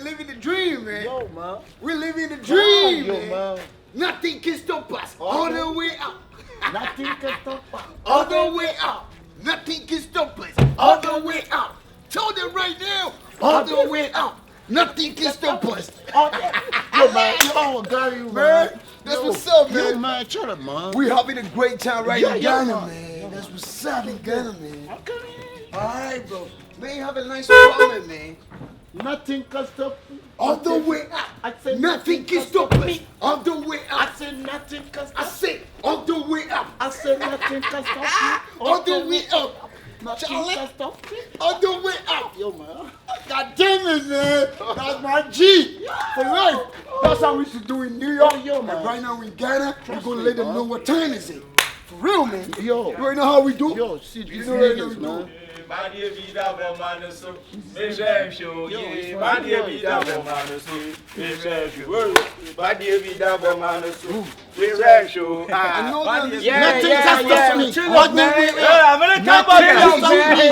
living the dream, man. Yo, man. We're living the dream, Yo, man. Nothing can stop us. All the way up. Nothing can stop us. All the way up. Nothing can stop us. All the way up. Tell them right now. All the way up. Nothing can stop us. Yo, man. Yo, Gary, man. That's what's up, man. Yo, man. Shut up, man. We having a great time right in Ghana, man. Yeah. That's what's up in Ghana, man. Okay. All right, bro. Man, have a nice moment, man. Nothing can stop me. All the way up. I said Nothing can stop us. All the way I up. said nothing can stop I said all the way up. I said nothing can stop me. All the way up. Nothing Charlie. can stop me. All the way up. Yo, man. God damn it, man. That's my G. For life. That's how we should do in New York. Yo, man. And right now in Ghana, we're going to let them know what time is it. For real, man. Yo. You already know how we do? Yo, see these You know what niggas, we man. do? I know that. Nothing can stop me. All the way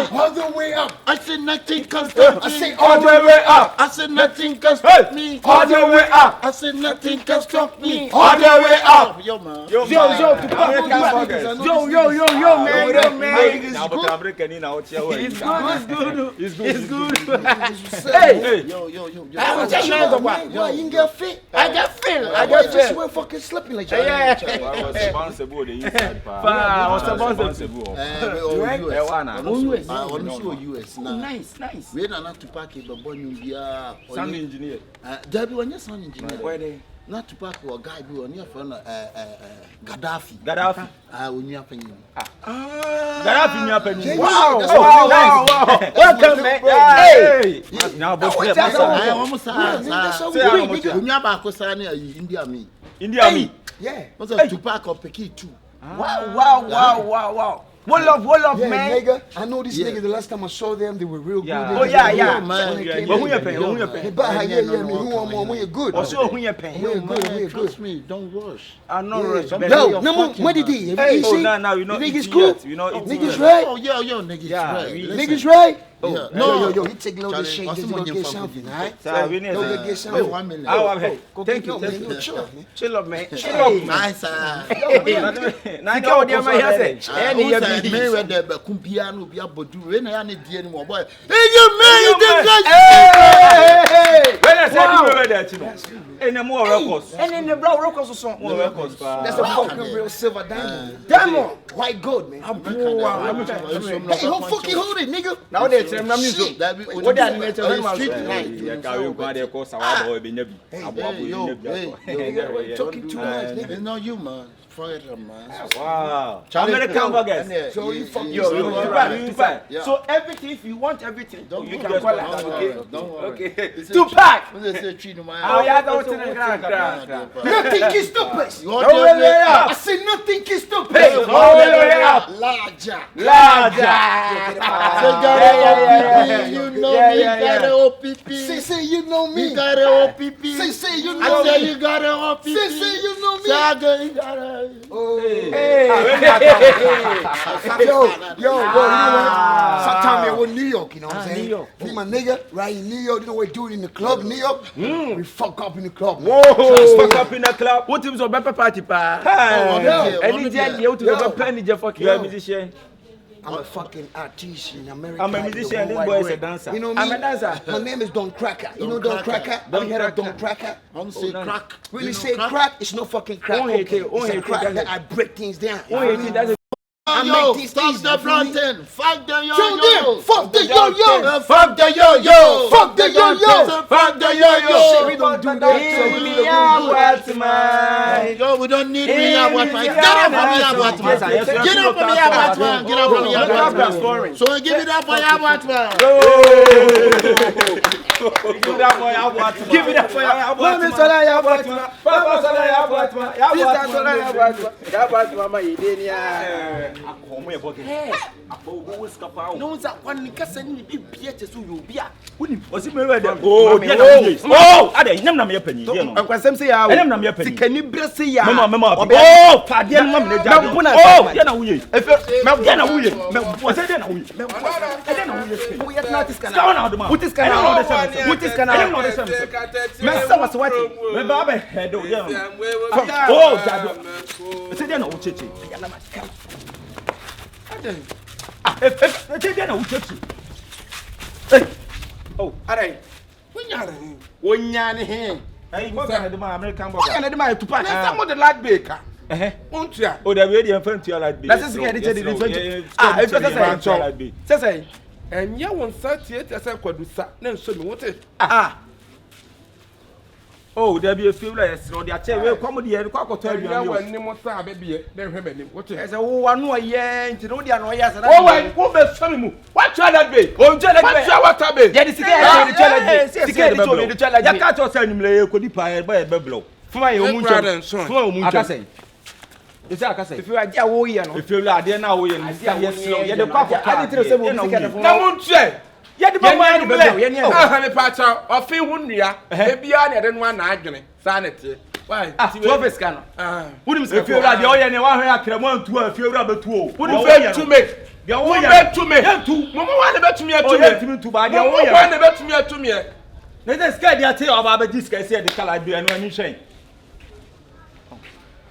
up. All the way up. I said nothing can stop I me. say all the way up. I said nothing can stop me. All the way up. I said nothing can stop me. All the way up. Yo, man. Yo, man, It's good. Hey, Yo. I was just why you ain't get fit? I get feel. I just went fucking slipping like that. Yeah. I was responsible the inside part. I was responsible. US now. Nice. We are not to pack it, but when you Sound engineer. Debbie, when you're sound engineer, Where they? not to pack or guy be on your friend Gaddafi. Gaddafi. When you are paying. Gaddafi ni hapa ni. Wow. Welcome, man. Hey. Now but I almost say Unya ba ko sa na India me. India me. Yeah. What's up to pack or Peki too? Wow. What love, Yeah, man. nigga. I know these niggas. The last time I saw them, they were real good. Yeah. Niggas. Oh, yeah. Man. But who you pay? Hey, but yeah, man. Who am I? When you're good. Also, who you paying? We're good. We're good. Trust me, don't rush. I'm not rushing. Yo, no more. What did he? Hey, see? now you know Niggas it's cool. yet. You know it's Niggas yet. right. Oh, yo, niggas. Yeah, right. we- Listen. Niggas right. Yeah. Yo, he take a little Charlie, shit also just to when go you get fuck something, with alright? So we need Go to- get Wait, something. 1 million. Thank you. Chill out, man. Chill up, man. Nice. Now Sika odi ama ya say. Any ya Me be. we dey be kumpia no bia bodu. We na ya ne die ni mo boy. Hey, you man, you dey When I said you were there, Chino. Hey, no more records. And in the brown records so. More records. That's a fucking real silver diamond. Diamond. White gold, man. Hey, Hey, who fucking hold it, nigga? Now they tell me music. What they animate them street man. light. Yeah, carry you go there cause our boy be nebi. Talking too much, nigga. It's not you, man. Forget it, man. Wow. Charlie, American burgers. So you fucking Yo, Tupac. Yeah. So everything, if you want everything, Don't you worry. can call Don't us, worry. okay? Don't worry. Okay. It's a Tupac. When they say tree no man. Oh yeah, don't tell them. Nothing can stop us. You want to I said nothing can stop us. All the way up. Larger. You know me, got a OPP. Say you know me. You got a OPP. Say you I know say me. you got a OPP. Say you know me. Saga, you got a. Yo, you know what? Sometimes we're in New York, you know what I'm saying? New York. Me, my nigga, right in New York, you know what we do in the club, New York? We fuck up in the club. Fuck up in the club. What teams of Beppe party pa? Any day you to the penny je fuck You are a you. musician. I'm a fucking artist in America. I'm a musician. This boy is a dancer. You know me? I'm a dancer. My name is Don Cracker. You know Don Don Cracker? Cracker. Have you heard of Don Cracker? I'm say crack. Really You know say crack? It's no fucking crack. Only Okay. it, only It's a it, crack that's that it. I break things down. Oh, you think that's I Yo, make these fuck things, the you feel me? plantain. Fuck the yo Tell yo. them, fuck the yo-yo. Fuck the yo yo. Fuck the yo-yo. Fuck the yo Shit, we yo. don't do that. So we don't do that. Yo, we don't need me at what man. Get up from me at what man. Get up from me at what man. Get up from me at what man. So give it up for your what man. Give that boy a what? Give it up for ya. Mama sala ya Batman. Papa sala ya Batman. Ya Batman. Ya Batman mama idenia. akɔmɔ yɛ bɔkɛ akɔ wo skapa o no za kwani kasa ni bi bia che so yo bia woni osi me wɛ dɛ o dia na wo o ade nyam na me yɛ panyi dia no ankwasɛm se ya wo nyam na me yɛ panyi sikani brese ya mama o fa dia no ma me ja o dia na wo ye efe me dia na wo ye me o se dia na wo ye me dia na wo ye wo yɛ na tiskana ska na oduma utiskana me sa was what me ba ba head o dia no o jado se dia na wo cheche ya na ma ska se dia na wo cheche oh arai wonyane he ai ko ka de ma American burger kana de ma tupa na some the lad baker ontua o da we dey fantua like na se se de che de fantua ah e pese se enye won sa tie tie se kwadusa na nso me wote oh there be a few like no dey ache we come dey kwa akoto aduan yo wani mo sa abebie na hwe bani wote ese wo wanu oye nti no dia no oye asa wo be fami mu what try that way o nje like what try what be dey sika ya dey try like sika dey to dey try like ya ka to say nyimle ye kodi pa e be blow fuma ye omu akase ese akase if you are dia wo ye no if you are there na wo ye no ye slow ye dey kwa akoto ade tire se mo sika dey na mo ntwe ye dey ba mo ye be ah me pa cha ofin hu nnua e bia na de no na adwene sa na tie why office ka no wunim se fi ewura de o ye ne wa hwe akramo antu a fi ewura betu o wunim fe tu me de wo ye betu me tu mo wa ne betu me atu me o ye tu ba de wo ye wa ne betu me atu me ne de sky de ate o ba be discuss de kala bi anu ani hwen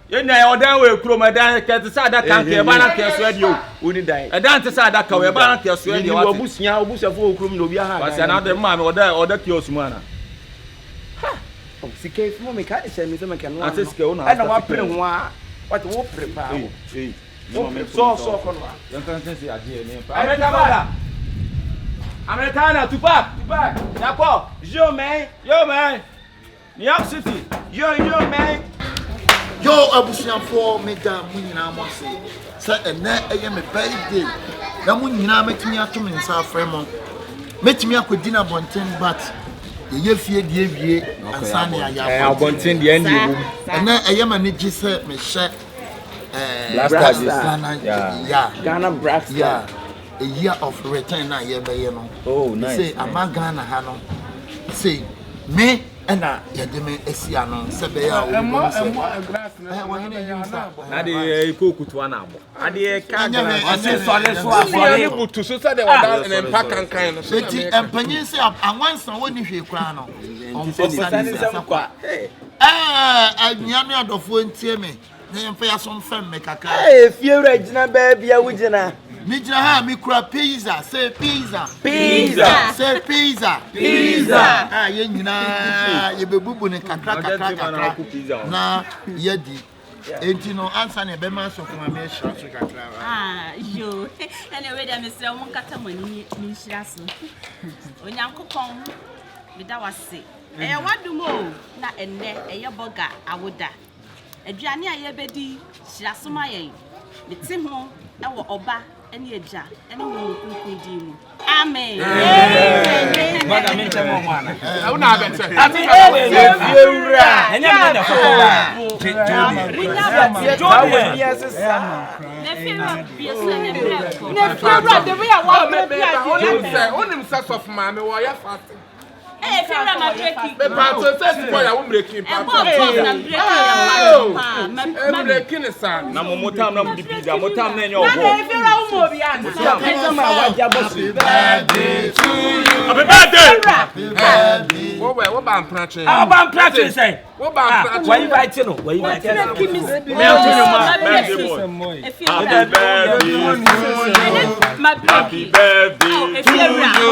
ye na o dan we kuro ma dan ke te sa da kan ke ba na ke so de o oni dan e dan te sa da ka we ba na ke so de o obusia obusafo okuro na obi aha wa se na de ma me o da ki osmu ana sike mo me ka se me se me kan no ate sike o na ana wa pre ho a what wo prepare wo so ko no yan kan se ade ni pa Americana Tupac Yako yo man New York City yo man yo abusuafo meda mu nyina mo se ene eye me birthday na mu nyina metumi ato me nsa afre mo metumi akodi na bonten but ye fie die wie ansane ya abonten die ndi bu ene eye ma ne gi se me hye Ghana Brass a year of return na ye be ye no oh nice say amagana ha no say me ena yede me esia no se be ya o glass na de ikokutu ana abo ade ka ase so afọ butu so say de wada na empa kankan no so ti empanyin se anwansa woni hwe kra no onfosane kwa anyame adofo ntie me na emfa ya so mfam me kaka fiewra gina ba bia wo gina mi jina ha mi kura pizza say pizza say pizza ye nyina ye bebubu ne kakra na ye di enti no ansa na be ma so kuma me hira so kakra yo anyway dem say won kata mani mi hira so onyankopon me da wase wadum o na enne eye burger awoda aduane a ye bedi hira so ma yen me ti ho ewo oba eni eja eni wo kunkudi mu amen bada me ntemo mo ana una abete ati fiewra enya me da fowa onim sense of man me wo ya fast fiewra ma breaking me pa to say for ya wo breaking pa ma breaking san na mo motam na mo di pizza motam na enyo obo na fiewra wo mo bi ana enta ma waja bosu birthday to you happy birthday wo ba mpratche ba mpratche say wo ba mpratche why invite no why invite me antino ma birthday boy happy birthday to you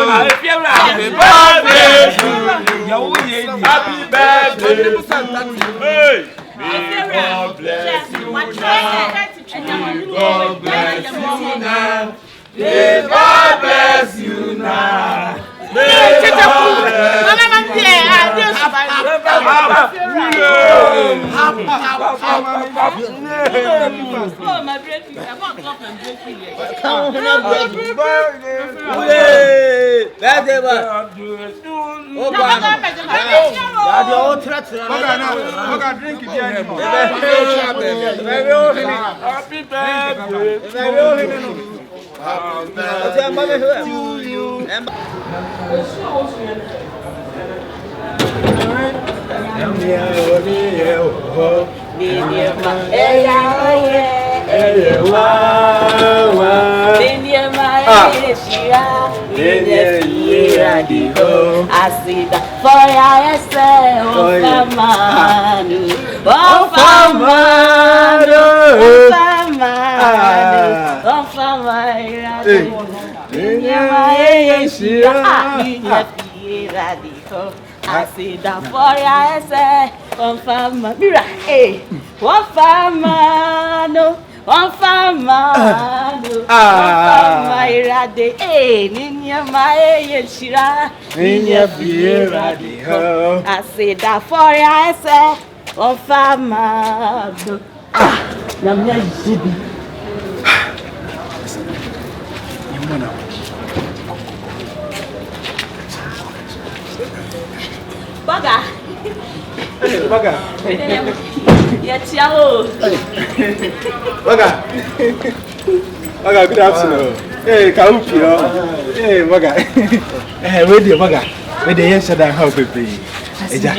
happy birthday happy birthday hey God bless you God bless you now may God bless you now Adi o tra. Oga drink it here. Happy birthday to you. I see the fire I see the fire say one farmer, mira, eh, one farmer, no, one farmer, no, one farmer, irade, eh, ninya mae shira, ninya irade ho. I see the fire say one farmer, no, namnya jibi. Baga. Baga. Yeah, ciao. Baga. Baga, good afternoon. Hey, Kaupio. Hey, Baga. Hey, where do you Baga? Where do you shut down how baby? Eja.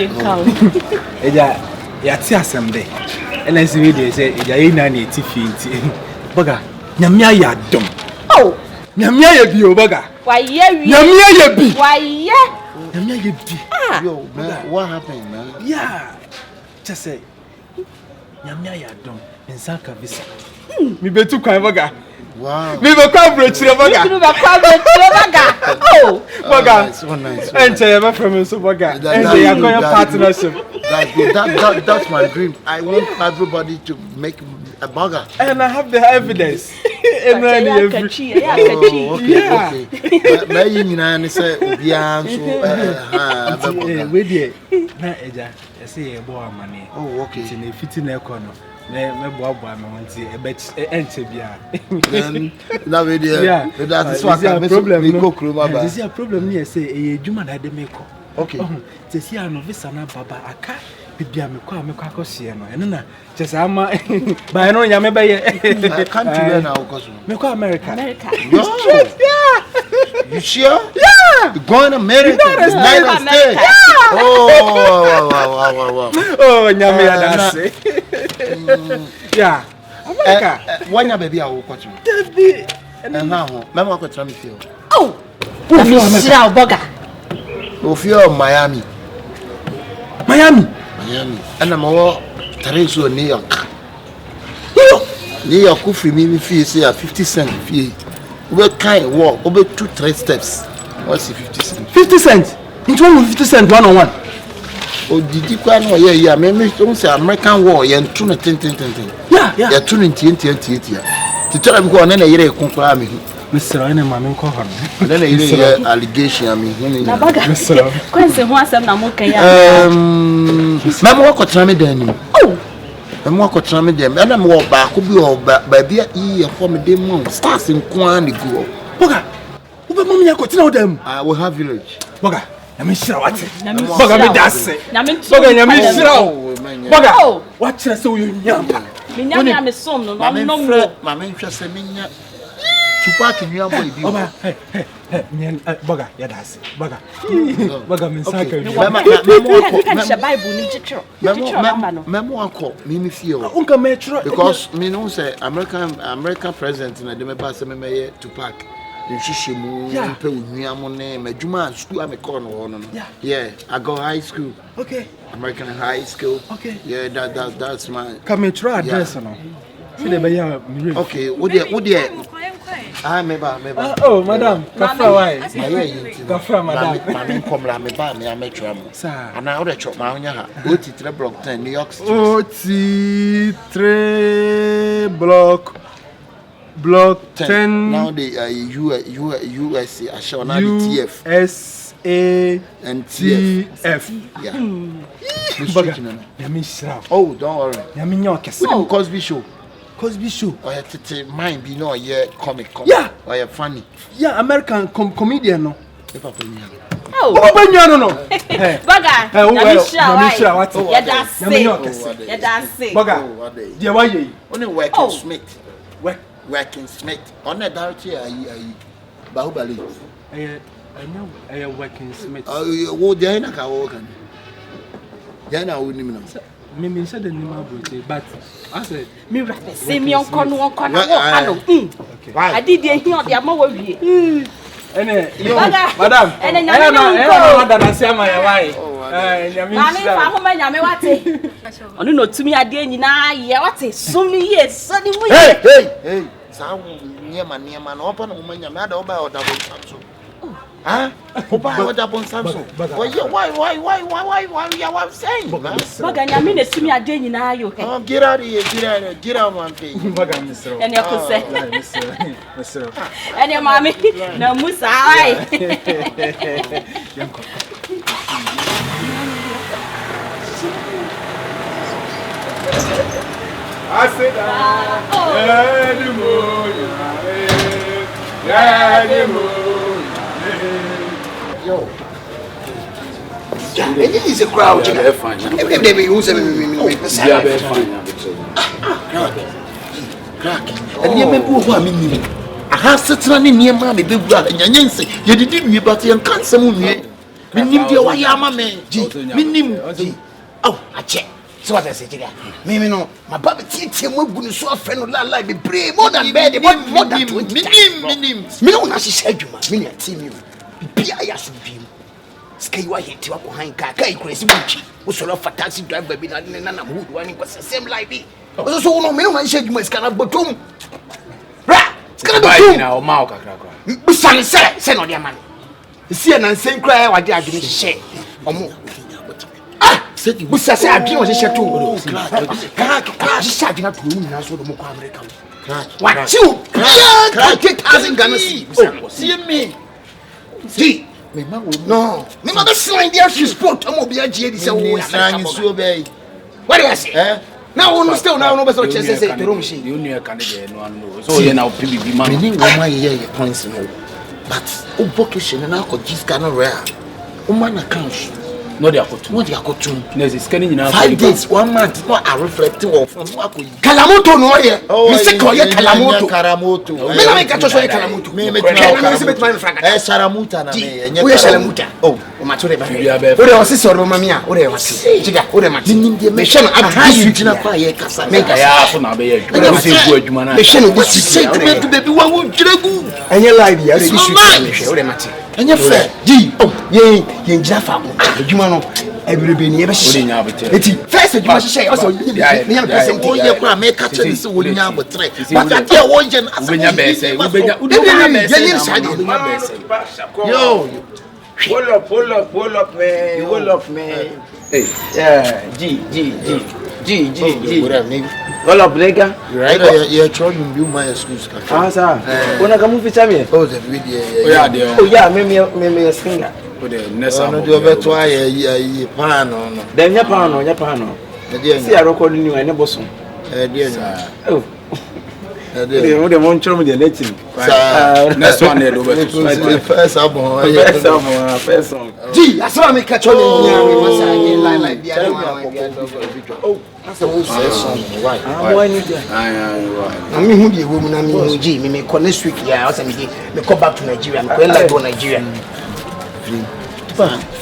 Ya ti assemble. And I see they say, ya ina ni ti finti. Baga, nyamia ya dom. Oh. Nyamia ya bi o Baga. Why ye? Nyamia ya bi. Why ye? Nyamia ya bi. Yo, man, what happened, man? Yeah. Just say, Nyamia ya dom. Nsaka visa. Mi betu kwa Baga. Wow. Mi be kwa brechire Baga. Mi be kwa brechire Baga. Oh. Baga. So nice. Enter your friend so Baga. Enter your partnership. That's good. That's my dream. I want everybody to make a burger. And I have the evidence. Oh, okay. May you know say obian so wait there. Na eja, I say e boy money. Oh, okay. It's in a fitting econo. Me boy me want e enter bia. Then that way there. Yeah. That's what I problem. Me go kroma ba. This is a problem here say e adwuma na de make. Okay. Say see no visa na baba aka bibia me kwa akose no. Eno na just ama ba no nya me be ye. Country where now cause me kwa America. America. No. Yeah. You sure? Yeah. You going to America? United States. Yeah. Oh, wow. Oh, nyame adase. Yeah. America. Wanya baby I will catch you. Debbie. And now, mama ko try me feel. Oh. Mi shira Baga. O feel Miami. Miami. And I'm all Teresa New York. New York who free me fee say 50 cent fee. We kind walk over 2-3 steps. What's the 50 cent? 50 cents. Into 50 cents one on one. Oh, did you quite know? Yeah. Maybe don't say American war. Yeah, and 2 10. Yeah. Yeah, 2 10. To tell them go on any year compare me. Mr. Ene mama nko ho. Then a allegation I mean. Na Baga. Mr. Kwense ho asem na mo kan ya. Mama wo kotra me dan nim. Oh. Mama wo kotra me dan. Na me wo ba ko bi o ba bia e for me dem mo stars nko an go. Baga. Ube mama ya kotina o dem. I will have village. Baga. Na me shira wate. Baga me dase. Baga nya me shira o. Baga. Oh. Wa kire se wo nyamba. Me nya me som no no no. Mama nhwe se me nya. Tupac nua boy bi. Oba, hey. Baga, ya dase. Baga. Baga me saka. Mama kan she Bible ni jitro. Mama akọ me fie o. Unka me tro. Because me know say American president na dem ba say me meye Tupac. Nshishemu mpe unua mo ne madwuma school amekọ no no. Yeah, I go high school. Okay. American high school. Okay. Yeah, that's my come try address no. See the buyer. Okay, what there? Ah, meba. Oh, madam. Kafra why? Kafra madam. Mama come la me ba me ametwa mo. Sir. And I order chop ma onya ha. OT3 block 10 New York City. OT3 block 10. Now the USA I show now the TF. USA and TF. Yeah. Oh, don't worry. What Cosby Show? Cosby Show. Or your tete mind be no yeah comic. Yeah. Or your funny. Yeah, American comedian no. Oh. No. Baga. Namisha, what? That's it. Baga. Dear, why you? Only working smith. Working smith. On the directory, Bahubali. I know. I am working smith. Oh, what Diana can walk. Diana wouldn't even know. Mimi said the name of it, but I said, Me rapper, Simeon Cornwall. I did hear the amount. Madam, and then I say my wife. Mammy, no to me, I didn't know what is soon. Yes, suddenly. Hey, some near man, open woman, your mother about double Samsung. Huh? What up on Samsung? Why, you are saying? But I mean, to me, I didn't know you. Get out of here, get out one thing. And you could say, and your mommy, no Musa. I said, Yo. It is a crowd. Fine. Every use crack. And you may go for me. I have certain near mammy, big brother, and Yancy. You did me, but you can't summon me. Minim, dear, why am I man? Minim. Oh, I check. So what I say, Mimi, no, my baby teacher will go so often like the brave more than bad. More than minim. Me don't know she said you, man. Me team you. Be I ask you. Sky, why hit you up behind car? Crazy witchy. What's all of a taxi driver? Be not in an wood one was the same like me. So no, me, I said you must cannot but room. Right, it's gonna be now, Malka. Son, say no, dear man. See an insane cry, I dare give me share or more. Said you say I dream was a share too. Crash, shouting up to me now, so the more American. What you? 30,000 Ghana see me. See. No, me mother sign there she sport am obi agye di say wo ya so be. What do you say? Now we still now no be so chese say to room she. You knew can dey no no. So you now PBB man. Me ni wo ma ye points no. But o vocation na ko gist can rare. O man account. No dey akotu. What dey akotu? Next is scanning na 5 days, 1 month, no are reflecting of akoyi. Kalamoto no ye. Me say ko ye Kalamoto. Me na me ka cho so ye Kalamoto. Me Sharamuta na me. Wo ye Sharamuta. Oh, o ma to dey ba. Wo dey o si so ma me a, wo dey wati. Chiga, wo dey mati. Me hye no aha you gina kwa ye kasa. Me ka ya so na be ye. Wo say gu adwuma na. me hye no wati. Say to me baby wa wo jiregu. Enye live ya, si shoot me hye, wo dey mati. Enye fair. Ji, oh, ye gina fa ko. Adwuma no everybody ni e be hye. Eti, first adwuma hye, o so me ya person Wo ye kwa me ka che se wo nya abotre. But ati e wo je na Wo benya be say, wo benya be say. Yo. Pull up, man. Hey, yeah, G. What up, nigga? Pull up, nigga. Right, you're trying to do my excuse. Ah, sir. Wanna come feature me? Oh, the video. Oh, yeah, me a singer. Put the next one. Do over to a pan on. Then your pan. See, I recording you and a bosom. Oh. They won't show me the letting. Next one, they do first album. First song. Gee, I saw me catch on in line like the other one. Oh, that's the whole song. Why? I mean, who the woman I mean, G, me call next week. Yeah, I was me come back to Nigeria. I'm going like to Nigeria.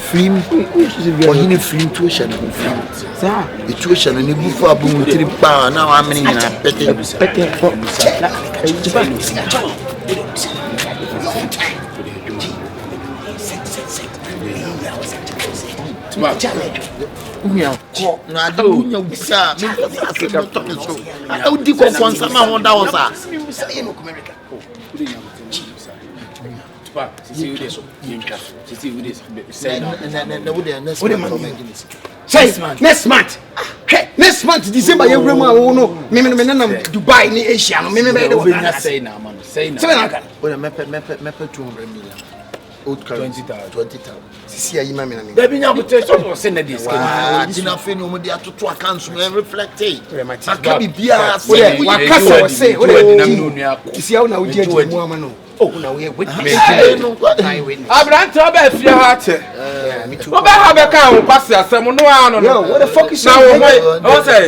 Film. Or he need film tuition. The tuition and the book for boom 3 pounds. Now I'm in a petty. Next month. Next month, December, you know, Mimi Dubai, ni Asia, no, Mimi, say now, man. Say now. Well, a map 200 million. 20,000. See, I mean, there be no potential for sending this. Dina fe no mo dia to accounts no reflect. Aka bibia say, what say, see how now we dey mu ama no. Oh, no, we're witness. Abrante oba fie ha che. Oba ha be ka ho kwase asem no ano no. What the fuck you saying?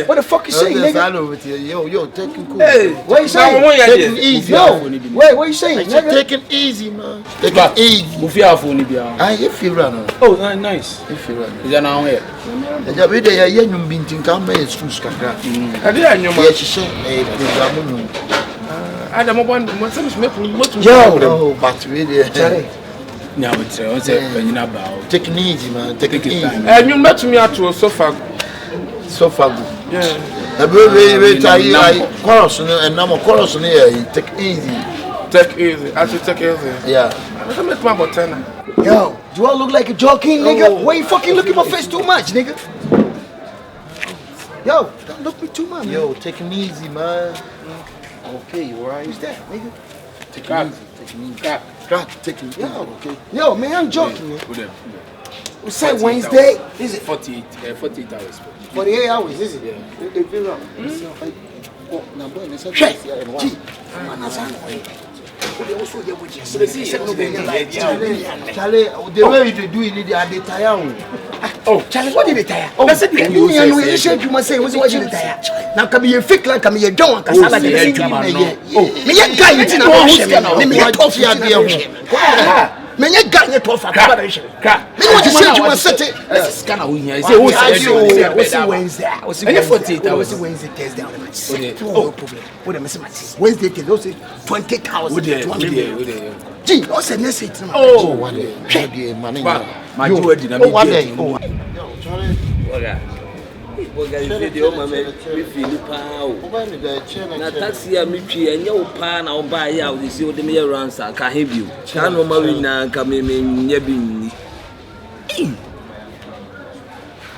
What the fuck you saying, nigga? Yo, taking cool. Hey, what you saying? Taking easy. Yo, wait, what you saying, nigga? Taking easy, man. Taking easy. Mufia phone bia. If you run. Oh, nice. If you run. Is now here. The way they are young binting come by schools kakra. Ade anyoma. Yes, she said a program. Adam mo some make mo. Yo, but really. Now it's say penina ba. Taking easy, man. Taking easy. You met me at sofa. Sofa good. Yeah. We try chorus and number chorus here. Take easy. Take easy. I should take easy. Yeah. I make my button. Yo, do I look like a joking, nigga? Why you fucking look at my face too much, nigga? Yo, don't look me too much, man. Yo, taking easy, man. Okay, you alright? Who's that, nigga? Take it easy. Taking easy. Crack. Taking easy. Okay. Yo, man, I'm joking, man. We said Wednesday. Is it 48 hours. 48 hours, is it? Yeah. If you're wrong. Oh, now, boy, let's have this. Gee, man, that's Charlie, the way you do it, they are the tire. Oh, Charlie, what did they tire? Oh, that's it. You said you must say, what's what you tire? Now, come here, fake like come here, don't because I like the oh, me, a guy, it's in a motion. Me, a tough idea. Men you got your tough accommodation. Me what you said you must set it. This kind of here. Say what's Wednesday? What's Wednesday? Thursday. No problem. What am I saying? Wednesday, Thursday, 20 hours. Gee, what's the next it? Oh, one day, man. My jewel did not be. Oh, Charlie. We feel power. Na taxi a me twi enye wo pa na wo ba ya wo si wo de me ransa ka he bio ka no ma we na ka me nya bi ni.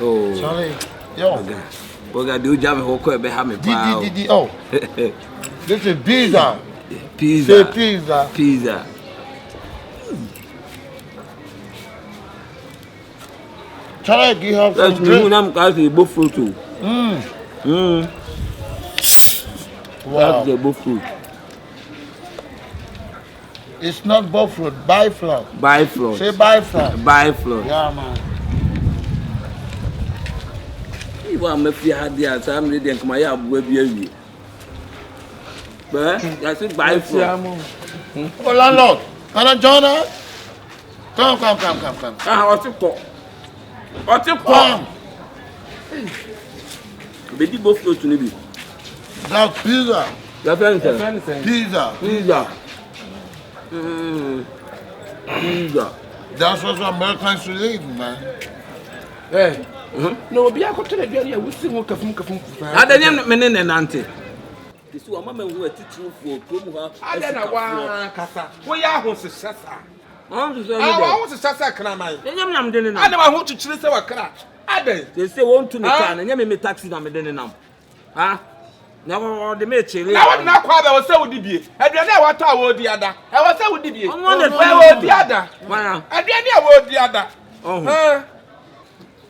Oh Charlie, yo. Boga do jam ho ko e be ha me pa. Oh. This is pizza. Pizza. Pizza. Pizza. Charlie, do you have some drink? I'm going to both fruit too. Wow. That's both fruit. It's not both fruit, biflow. Biflow. Say biflow. Biflow. Yeah, man. You want me to have the so I'm ready to come here and baby. But I said biflow. Oh, landlord. Nana Jonah. Come. Ah, what's it called? What's it called? Baby, both fruit to me. That's pizza. Pizza. Pizza. That's what Americans live, man. Hey. No, be a to the area. We see what kafum. I don't mean nante. This one mama who teaching for promo. I don't know why kasa. We are who success. I want to success kana man. Nyam den na. I never want to chile say wa kra. Ade. They say want to me car na nyam me taxi na me den nam. Ha? Na wo de me chile. Na what na kwa be wo say wo di bie. Aduane a wato a wo di ada. E wo say wo di bie. Wo di ada. Wana. Aduane a wo di ada. Oh.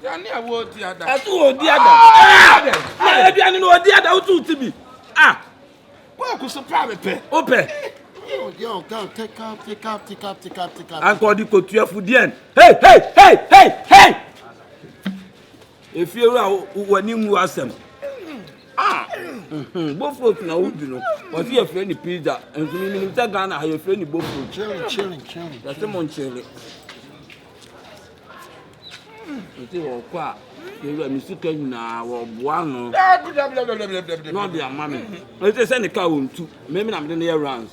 Aduane a wo di ada. Asu wo di ada. Aduane no wo di ada wo tu ti bi. Ah. Wo ku so pa me pe. Ope. Yo, go, take up. Encore du côté afudien. Hey! If you are when you asem. Ah. Both fruit na would no. Was your friend pizza and you Ghana how your friend both fruit. Chilling. That's the monchele. You see what kwa. You are music na wo boa no. No be amame. Let's send the car home too. Maybe I'm the runs.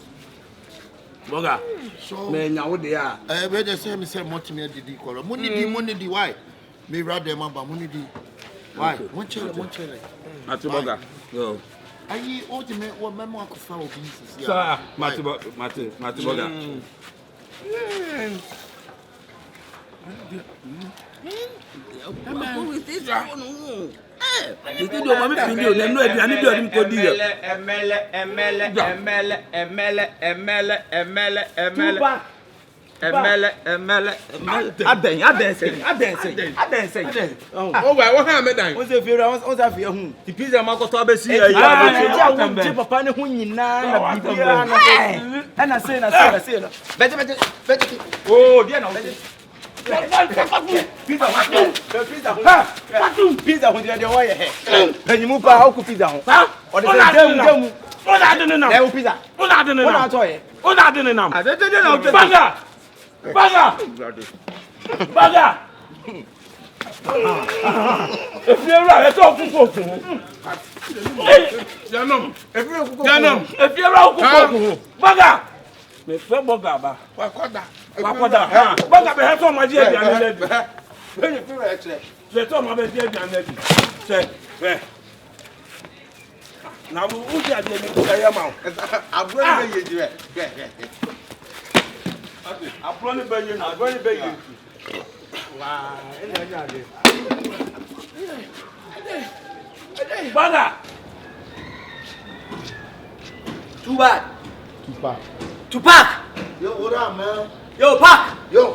Boga. So, me nya wo de a. We just say me say multimedia didi kwalo. Money di why? Me rather mamba money di. Why? One chele. Mati boga. Yo. Ayi ultimate what memo akufa obi sisi. Sir, Mati boga. Who is this one? You do mama video na no aduane bi odim ko di yo. Emele. Emele. Adense. Oh, why? What happened? What's the fear? What's that fear? The pizza man got to be see. Yeah, papa ne hunyina na bibia na. And I say. Better. Oh, dear no. Pizza when they wire hair. And you move how could pizza? Or the demu. What I didn't know. Pizza. What I didn't know. What I didn't know. I didn't know. Baga. If you're right, talk to folks. Janum. If you're out, Baga. Me fe Baga ba. Wakoda. Baga be have some idea behind it. When you feel actually. They talk about idea behind it. Say, where? Now who dey dey me say am. Abro be you dey. Abro be you na, abro be you. Wow, Baga. Too bad. To park. Yo, what up, man? Yo, park. Yo.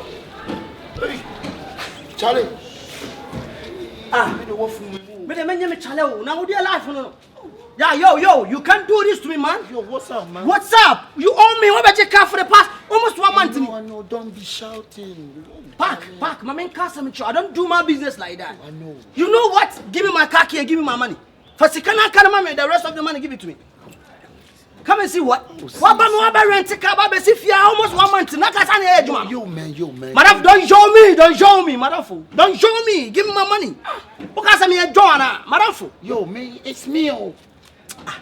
Hey. Charlie. Me the man me Charlie. Now who dey life no? Yeah, yo, you can't do this to me, man. Yo, what's up, man? What's up? You owe me. What about your car for the past almost 1 month? No, don't be shouting. Park. My man can't me. I don't do my business like that. I know. You know what? Give me my car key and give me my money. For Sikana Kanama, the rest of the money, give it to me. Come and see what? What about rent a car? Baby, if you almost 1 month, not as an age, man. Yo, man. Madam, don't show me, madam. Don't show me. Give me my money. Because I'm here, Joanna, madam. Yo, man, it's me, oh.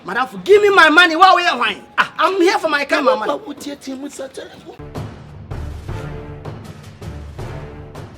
Madam, give me my money. Why are you wine? I'm here for my car, my money. What your team with such a